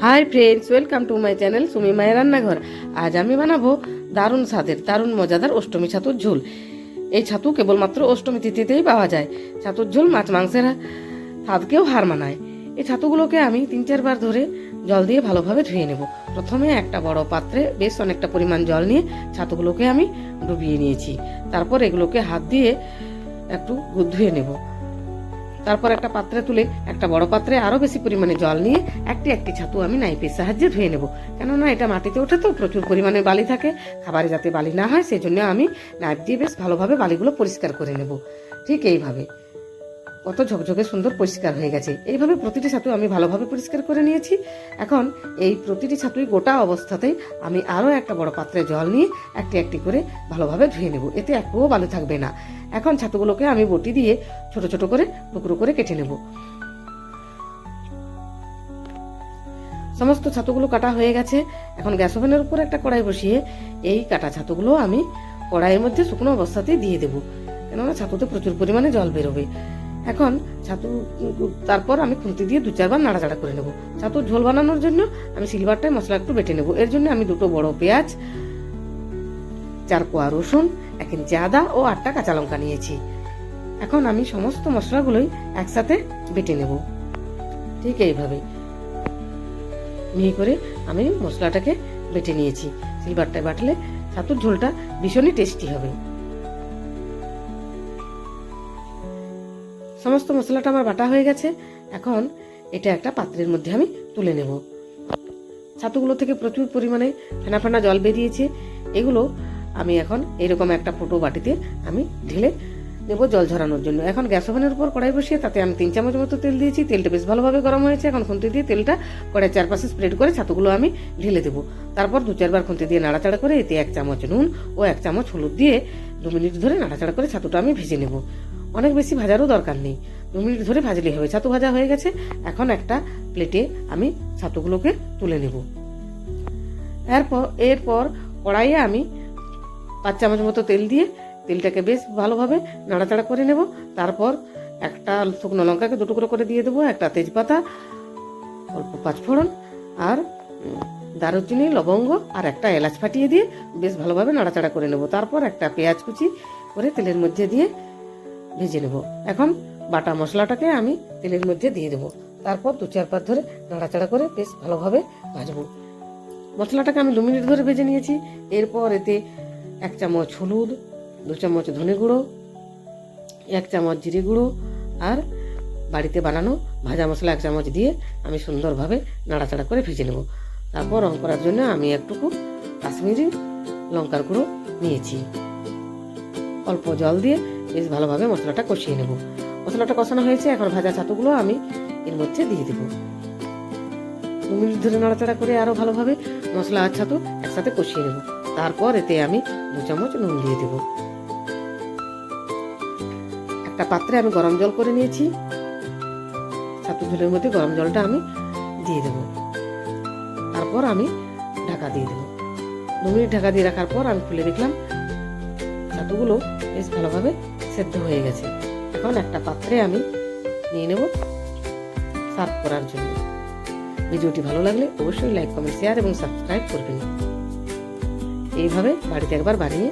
High friends, welcome to my channel Sumi মায়ের রান্নাঘর। আজ আমি বানাবো দারুণ স্বাদের দারুণ মজাদার অষ্টমী ছাতুর ঝোল। এই ছাতু কেবলমাত্র অষ্টমী তিথিতেই পাওয়া যায়। ছাতুর ঝোল মাছ মাংসের স্বাদকেও হার মানায়। এই ছাতুগুলোকে আমি 3-4 বার ধরে জল দিয়ে ভালোভাবে ধুয়ে নেব। প্রথমে একটা বড় পাত্রে বেশ অনেকটা পরিমাণ জল নিয়ে ছাতুগুলোকে আমি ডুবিয়ে নিয়েছি। তারপর এগুলোকে হাত দিয়ে একটু ধুয়ে নেব। তারপর একটা পাত্রে তুলে একটা বড় পাত্রে আরো বেশি পরিমাণে জল নিয়ে একটি একটি ছাতু আমি নাইফের সাহায্যে ধুয়ে নেব। কেননা এটা মাটিতে ওঠে তো প্রচুর পরিমাণে বালি থাকে, খাবারে যাতে বালি না হয় সেই জন্য আমি নাইফ দিয়ে বেশ ভালোভাবে বালিগুলো পরিষ্কার করে নেব। ঠিক এইভাবে কত ঝকঝকে সুন্দর পরিষ্কার হয়ে গেছে। এইভাবে প্রতিটি ছাতু আমি ভালোভাবে পরিষ্কার করে নিয়েছি। এখন এই প্রতিটি ছাতুই গোটা অবস্থাতেই আমি আরও একটা বড় পাত্রে জল নিয়ে একটি একটি করে ভালোভাবে ধুয়ে নেব, এতে একটুও বালি থাকবে না। এখন ছাতুগুলোকে আমি বটি দিয়ে ছোট ছোট করে টুকরো করে কেটে নেব। সমস্ত ছাতুগুলো কাটা হয়ে গেছে। এখন গ্যাস ওভেনের উপর একটা কড়াই বসিয়ে এই কাটা ছাতুগুলো আমি কড়াইয়ের মধ্যে শুকনো অবস্থাতেই দিয়ে দেবো, কেননা ছাতুতে প্রচুর পরিমাণে জল বেরোবে। এখন ছাতু তারপর আমি খুন্তি দিয়ে 2-4 বার নাড়াচাড়া করে নেব। ছাতুর ঝোল বানানোর জন্য আমি সিলভারটায় মশলা একটু বেটে নেব। এর জন্য আমি 2টো বড় পেঁয়াজ, 4 কোয়া রসুন, 1 ইঞ্চি আদা ও 8টা কাঁচা লঙ্কা নিয়েছি। এখন আমি সমস্ত মশলাগুলোই একসাথে বেটে নেব। ঠিক এইভাবে মিহি করে আমি মশলাটাকে বেটে নিয়েছি। সিলভারটায় বাটলে ছাতুর ঝোলটা ভীষণই টেস্টি হবে। সমস্ত মশলাটা আমার বাটা হয়ে গেছে। এখন এটা একটা পাত্রের মধ্যে আমি তুলে নেব। ছাতুগুলো থেকে প্রচুর পরিমাণে ফেনা ফেনা জল বেরিয়েছে। এগুলো আমি এখন এরকম একটা ফুটো বাটিতে আমি ঢেলে নেব জল ঝরানোর জন্য। এখন গ্যাস ওভেনের উপর কড়াই বসিয়ে তাতে আমি 3 চামচ মতো তেল দিয়েছি। তেলটা বেশ ভালোভাবে গরম হয়েছে। এখন খুন্তি দিয়ে তেলটা কড়াইয়ের চারপাশে স্প্রেড করে ছাতুগুলো আমি ঢেলে দেবো। তারপর 2-4 বার খুন্তি দিয়ে নাড়াচাড়া করে এতে 1 চামচ নুন ও 1 চামচ হলুদ দিয়ে 2 মিনিট ধরে নাড়াচাড়া করে ছাতুটা আমি ভেজে নেব। অনেক বেশি ভাজারও দরকার নেই, 2 মিনিট ধরে ভাজলেই হবে। ছাতু ভাজা হয়ে গেছে। এখন একটা প্লেটে আমি ছাতুগুলোকে তুলে নেব। এরপর কড়াইয়ে আমি 5 চামচ মতো তেল দিয়ে তেলটাকে বেশ ভালোভাবে নাড়াচাড়া করে নেব। তারপর একটা শুকনো লঙ্কাকে 2 টুকরো করে দিয়ে দেবো, একটা তেজপাতা, অল্প 5 ফোড়ন আর দারুচিনি, লবঙ্গ আর একটা এলাচ ফাটিয়ে দিয়ে বেশ ভালোভাবে নাড়াচাড়া করে নেব। তারপর একটা পেঁয়াজ কুচি করে তেলের মধ্যে দিয়ে ভেজে নেব। এখন বাটা মশলাটাকে আমি তেলের মধ্যে দিয়ে দেবো। তারপর 2-4 বার ধরে নাড়াচাড়া করে বেশ ভালোভাবে ভাজবো। মশলাটাকে আমি 2 মিনিট ধরে ভেজে নিয়েছি। এরপর এতে 1 চামচ হলুদ, 2 চামচ ধনে গুঁড়ো, 1 চামচ জিরে গুঁড়ো আর বাড়িতে বানানো ভাজা মশলা 1 চামচ দিয়ে আমি সুন্দরভাবে নাড়াচাড়া করে ভেজে নেব। তারপর রং করার জন্য আমি একটুকু কাশ্মীরি লঙ্কার গুঁড়ো নিয়েছি। অল্প জল দিয়ে বেশ ভালোভাবে মশলাটা কষিয়ে নেব। মশলাটা কষানো হয়েছে। এখন ভাজা ছাতুগুলো আমি এর মধ্যে দিয়ে দেবো। 2 মিনিট ধরে নাড়াচাড়া করে আরো ভালোভাবে মশলা আর ছাতু একসাথে কষিয়ে নেব। তারপর এতে আমি 2 চামচ নুন দিয়ে দেব। একটা পাত্রে আমি গরম জল করে নিয়েছি। ছাতু ঝোলের মধ্যে গরম জলটা আমি দিয়ে দেব। তারপর আমি ঢাকা দিয়ে দেব। 2 মিনিট ঢাকা দিয়ে রাখার পর আমি খুলে দেখলাম ছাতুগুলো বেশ ভালোভাবে সেদ্ধ হয়ে গেছে। এখন একটা পাত্রে আমি নিয়ে নেব সার্ভ করার জন্য। ভিডিওটি ভালো লাগলে অবশ্যই লাইক, কমেন্ট, শেয়ার এবং সাবস্ক্রাইব করবেন। এইভাবে বাড়িতে একবার বানিয়ে